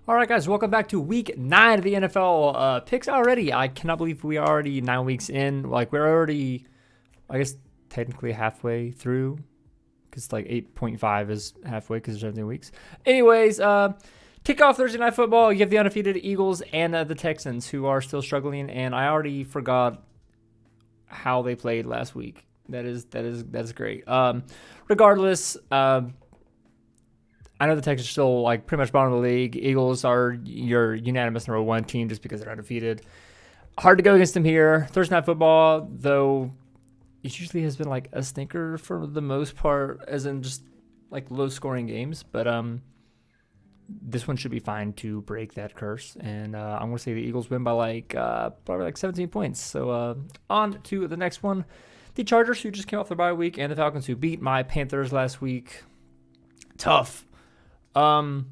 All right, guys, welcome back to week 9 of the NFL picks already. I cannot believe we are already 9 weeks in. Like, we're already, I guess, technically halfway through because, like, 8.5 is halfway because there's 17 weeks. Anyways, kickoff Thursday Night Football. You have the undefeated Eagles and the Texans who are still struggling, and I already forgot how they played last week. That's great. Regardless, I know the Texans are still like pretty much bottom of the league. Eagles are your unanimous number 1 team just because they're undefeated. Hard to go against them here. Thursday Night Football, though, it usually has been like a stinker for the most part, as in just like low-scoring games. But this one should be fine to break that curse. And I'm going to say the Eagles win by probably like 17 points. So on to the next one. The Chargers, who just came off their bye week, and the Falcons, who beat my Panthers last week. Tough. I'm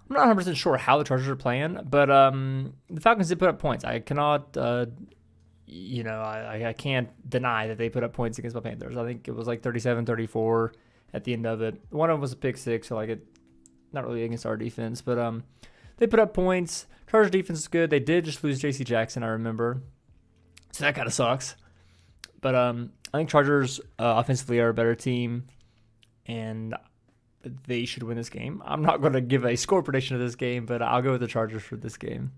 not 100% sure how the Chargers are playing, but the Falcons did put up points. I cannot, I can't deny that they put up points against my Panthers. I think it was like 37-34 at the end of it. One of them was a pick six, so not really against our defense, but they put up points. Chargers defense is good. They did just lose J.C. Jackson, I remember, so that kind of sucks. But I think Chargers offensively are a better team, and they should win this game. I'm not going to give a score prediction of this game, but I'll go with the Chargers for this game.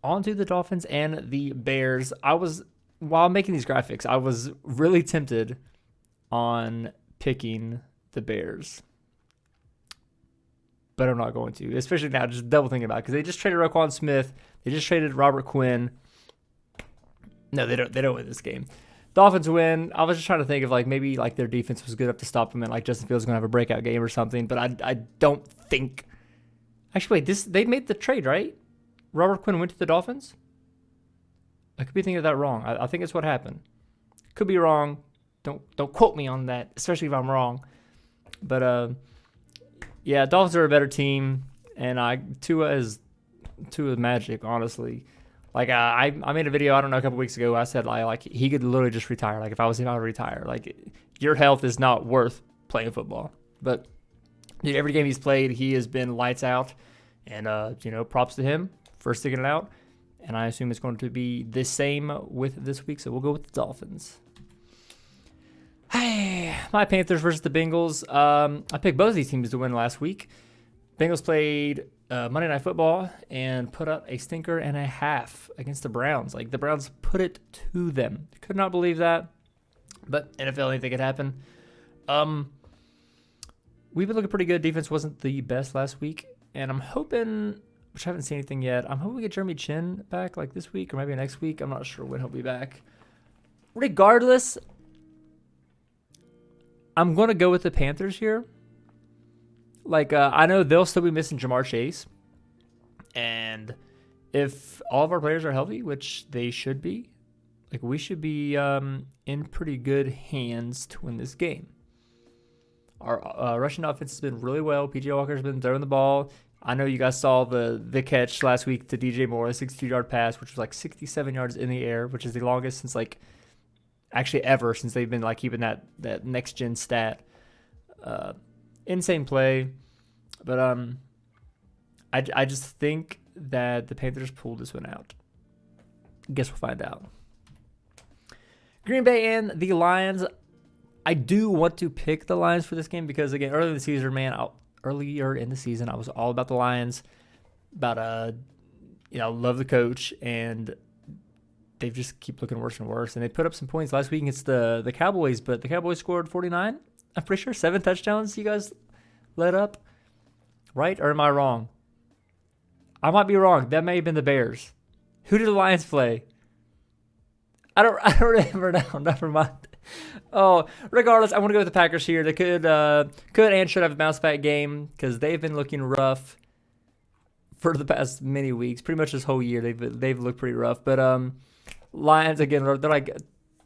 On to the Dolphins and the Bears. While making these graphics, I was really tempted on picking the Bears, but I'm not going to, especially now, just double thinking about it, because they just traded Roquan Smith. They just traded Robert Quinn. No, they don't win this game. Dolphins win. I was just trying to think of maybe their defense was good enough to stop them, and Justin Fields is going to have a breakout game or something. But I don't think. Actually, wait, they made the trade, right? Robert Quinn went to the Dolphins. I could be thinking of that wrong. I think it's what happened. Could be wrong. Don't quote me on that, especially if I'm wrong. But yeah, Dolphins are a better team, and Tua is magic, honestly. I made a video, I don't know, a couple weeks ago. I said, he could literally just retire. If I was him, I would retire. Your health is not worth playing football. But, dude, every game he's played, he has been lights out. And, props to him for sticking it out. And I assume it's going to be the same with this week. So we'll go with the Dolphins. Hey, my Panthers versus the Bengals. I picked both of these teams to win last week. Bengals played Monday Night Football and put up a stinker and a half against the Browns. The Browns put it to them. Could not believe that. But NFL, anything could happen. We've been looking pretty good. Defense wasn't the best last week. And I'm hoping, which I haven't seen anything yet, I'm hoping we get Jeremy Chin back this week or maybe next week. I'm not sure when he'll be back. Regardless, I'm going to go with the Panthers here. I know they'll still be missing Jamar Chase. And if all of our players are healthy, which they should be, we should be in pretty good hands to win this game. Our rushing offense has been really well. P.J. Walker's been throwing the ball. I know you guys saw the catch last week to DJ Moore, a 62-yard pass, which was 67 yards in the air, which is the longest since actually ever since they've been keeping that next-gen stat. Insane play, but I just think that the Panthers pulled this one out. Guess we'll find out. Green Bay and the Lions. I do want to pick the Lions for this game because, again, earlier in the season, I was all about the Lions, about love the coach, and they just keep looking worse and worse. And they put up some points last week against the Cowboys, but the Cowboys scored 49. I'm pretty sure 7 touchdowns you guys let up, right? Or am I wrong? I might be wrong. That may have been the Bears. Who did the Lions play? I don't remember now. Never mind. Oh, regardless, I want to go with the Packers here. They could and should have a bounce back game because they've been looking rough for the past many weeks. Pretty much this whole year, they've looked pretty rough. But Lions, again, they're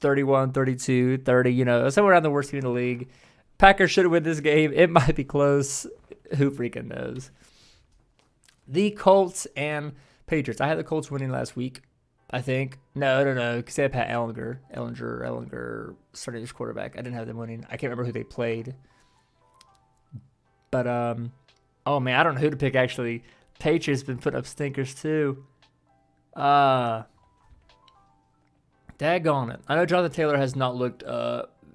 31, 32, 30, somewhere around the worst team in the league. Packers should win this game. It might be close. Who freaking knows? The Colts and Patriots. I had the Colts winning last week, I think. No, because they had Pat Ellinger starting as quarterback. I didn't have them winning. I can't remember who they played. But I'll Oh, man, I don't know who to pick, actually. Patriots been putting up stinkers, too. Daggone it. I know Jonathan Taylor has not looked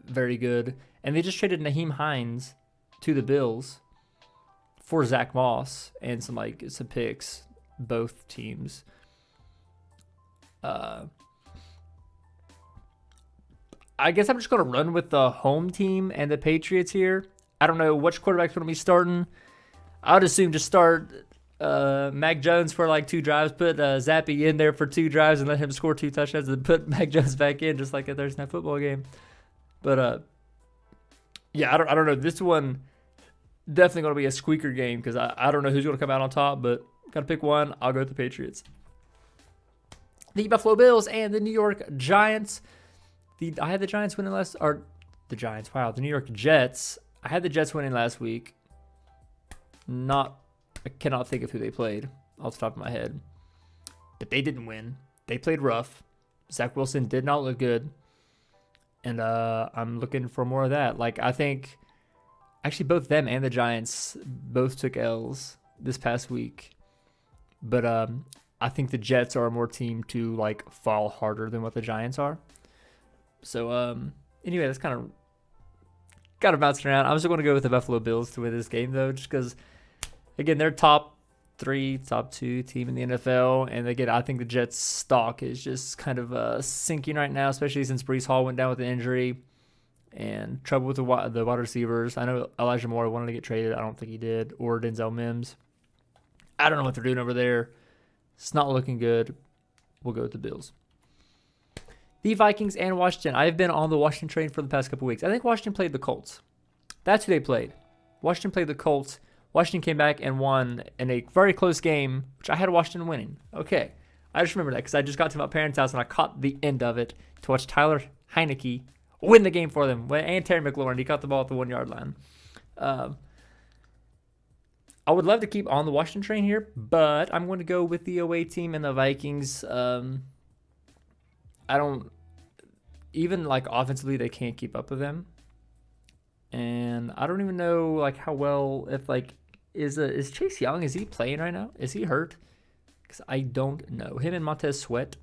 very good. And they just traded Naheem Hines to the Bills for Zach Moss and some picks, both teams. I guess I'm just going to run with the home team and the Patriots here. I don't know which quarterback's going to be starting. I would assume just start Mac Jones for like 2 drives, put Zappe in there for 2 drives and let him score 2 touchdowns and put Mac Jones back in just like a Thursday Night Football game. But yeah, I don't know. This one definitely going to be a squeaker game because I don't know who's going to come out on top, but got to pick one. I'll go with the Patriots. The Buffalo Bills and the New York Giants. I had the Giants winning the New York Jets. I had the Jets winning last week. I cannot think of who they played off the top of my head. But they didn't win. They played rough. Zach Wilson did not look good. And I'm looking for more of that. I think actually both them and the Giants both took L's this past week. But I think the Jets are a more team to fall harder than what the Giants are. So anyway, that's kind of bouncing around. I'm still going to go with the Buffalo Bills to win this game though, just because again they're top 3, top 2 team in the NFL, and again I think the Jets' stock is just kind of sinking right now, especially since Breece Hall went down with an injury and trouble with the wide receivers. I know Elijah Moore wanted to get traded. I don't think he did, or Denzel Mims. I don't know what they're doing over there. It's not looking good. We'll go with the Bills. The Vikings and Washington. I've been on the Washington train for the past couple weeks. I think Washington played the Colts. That's who they played. Washington played the Colts. Washington came back and won in a very close game, which I had Washington winning. Okay. I just remember that because I just got to my parents' house and I caught the end of it to watch Tyler Heineke win the game for them. And Terry McLaurin. He caught the ball at the 1-yard line. I would love to keep on the Washington train here, but I'm going to go with the away team and the Vikings. I don't even offensively they can't keep up with them, and I don't even know how well if is Chase Young, is he playing right now? Is he hurt? Because I don't know him and Montez Sweat,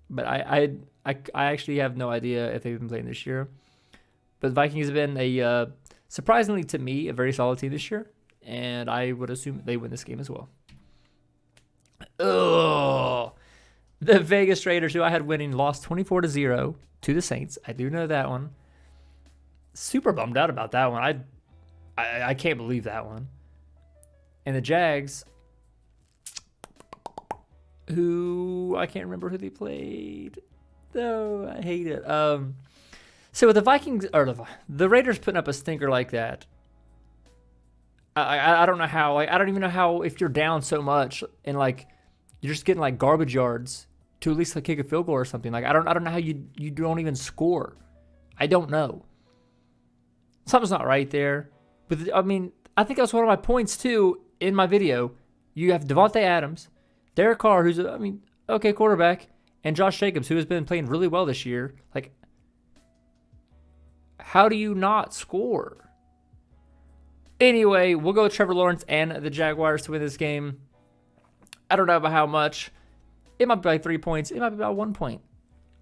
but I actually have no idea if they've been playing this year. But the Vikings have been a surprisingly to me a very solid team this year, and I would assume they win this game as well. Oh. The Vegas Raiders, who I had winning, lost 24-0 to the Saints. I do know that one. Super bummed out about that one. I can't believe that one. And the Jags, who I can't remember who they played. No, I hate it. So with the Vikings or the Raiders putting up a stinker like that, I don't know how. I don't even know how if you're down so much and you're just getting garbage yards to at least kick a field goal or something. I don't know how you don't even score. I don't know. Something's not right there. But I mean, I think that's one of my points too in my video. You have Devontae Adams, Derek Carr, who's okay quarterback, and Josh Jacobs, who has been playing really well this year. How do you not score? Anyway, we'll go with Trevor Lawrence and the Jaguars to win this game. I don't know about how much. It might be 3 points. It might be about 1 point.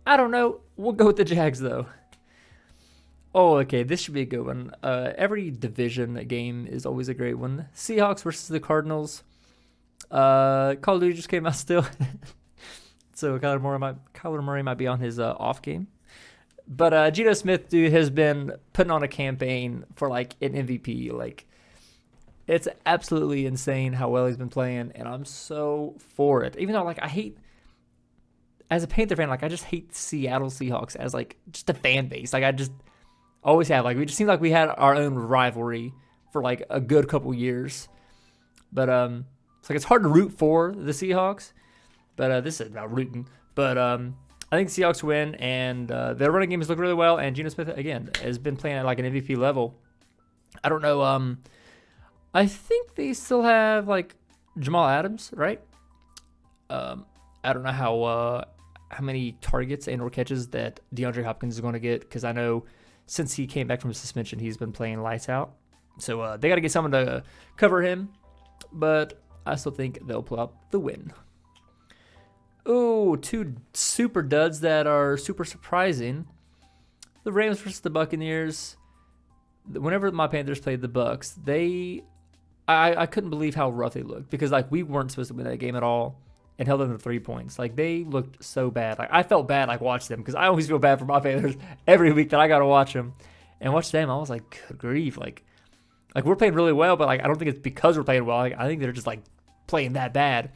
I don't know. We'll go with the Jags, though. Oh, okay. This should be a good one. Every division game is always a great one. Seahawks versus the Cardinals. Call of Duty just came out still. So Kyler Murray might be on his off game. But Geno Smith, dude, has been putting on a campaign for an MVP. It's absolutely insane how well he's been playing, and I'm so for it. Even though, I hate, as a Panther fan, I just hate Seattle Seahawks as, just a fan base. I just always have. We just seemed like we had our own rivalry for, a good couple years. But, it's hard to root for the Seahawks. But this is about rooting. But, I think the Seahawks win, and their running game has looked really well, and Geno Smith, again, has been playing at, an MVP level. I don't know, I think they still have Jamal Adams, right? I don't know how many targets and or catches that DeAndre Hopkins is going to get, because I know since he came back from suspension, he's been playing lights out. So they got to get someone to cover him. But I still think they'll pull out the win. Ooh, 2 super duds that are super surprising. The Rams versus the Buccaneers. Whenever my Panthers played the Bucs, I couldn't believe how rough they looked, because like we weren't supposed to win that game at all and held them to 3 points. Like they looked so bad. Like I felt bad like watching them, because I always feel bad for my Panthers every week that I got to watch them. And watch them, I was like, good grief. Like we're playing really well, but like I don't think it's because we're playing well. Like, I think they're just like playing that bad.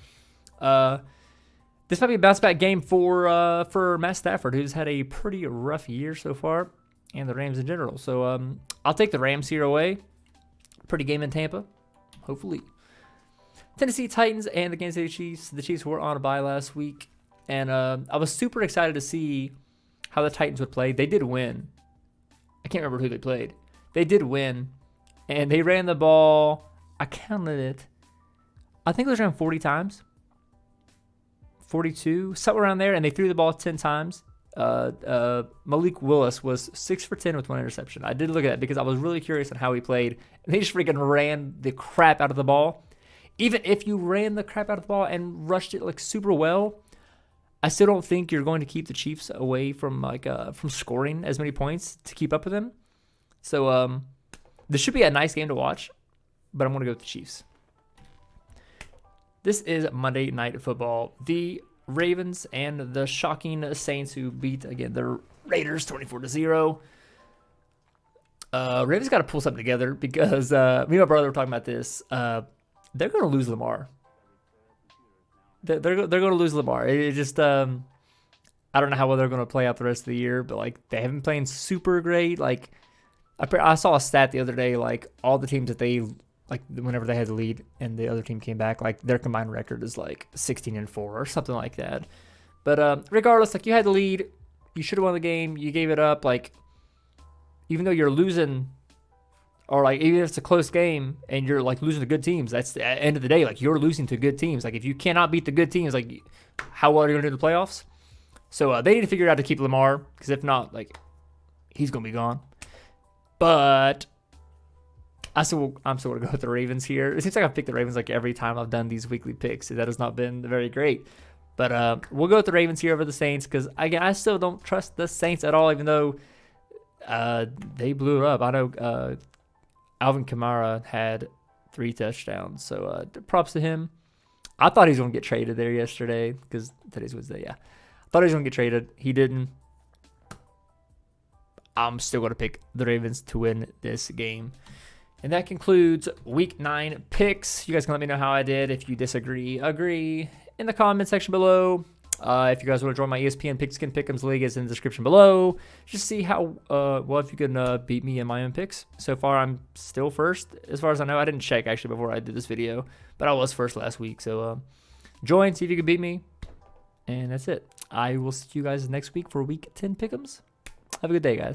This might be a bounce back game for Matt Stafford, who's had a pretty rough year so far, and the Rams in general. So I'll take the Rams here away. Pretty game in Tampa, hopefully. Tennessee Titans and the Kansas City Chiefs. The Chiefs were on a bye last week, and I was super excited to see how the Titans would play. They did win. I can't remember who they played. They did win, and they ran the ball. I counted it. I think it was around 40 times. 42, somewhere around there, and they threw the ball 10 times. Malik Willis was 6 for 10 with 1 interception. I did look at that because I was really curious on how he played, and they just freaking ran the crap out of the ball. Even if you ran the crap out of the ball and rushed it like super well, I still don't think you're going to keep the Chiefs away from from scoring as many points to keep up with them. So this should be a nice game to watch, but I'm going to go with the Chiefs. This is Monday Night Football. The Ravens and the shocking Saints, who beat, again, the Raiders 24-0. Ravens got to pull something together, because me and my brother were talking about this. They're going to lose Lamar. They're going to lose Lamar. It just I don't know how well they're going to play out the rest of the year, but like they haven't been playing super great. Like I saw a stat the other day, like all the teams that they, like whenever they had the lead and the other team came back, like their combined record is like 16-4 or something like that. But regardless, like you had the lead, you should have won the game. You gave it up. Like even though you're losing, or like even if it's a close game and you're like losing to good teams, that's the end of the day. Like you're losing to good teams. Like if you cannot beat the good teams, like how well are you going to do in the playoffs? So they need to figure out to keep Lamar, because if not, like he's going to be gone. But I'm still going to go with the Ravens here. It seems like I've picked the Ravens like every time I've done these weekly picks. That has not been very great. But we'll go with the Ravens here over the Saints, because I still don't trust the Saints at all, even though they blew it up. I know Alvin Kamara had 3 touchdowns, so props to him. I thought he was going to get traded there yesterday, because today's Wednesday, yeah. I thought he was going to get traded. He didn't. I'm still going to pick the Ravens to win this game. And that concludes Week 9 picks. You guys can let me know how I did. If you disagree, agree in the comment section below. If you guys want to join my ESPN Pigskin Pick'ems League, it's in the description below. Just see how, if you can beat me in my own picks. So far, I'm still first. As far as I know, I didn't check actually before I did this video, but I was first last week. So join, see if you can beat me. And that's it. I will see you guys next week for Week 10 Pick'ems. Have a good day, guys.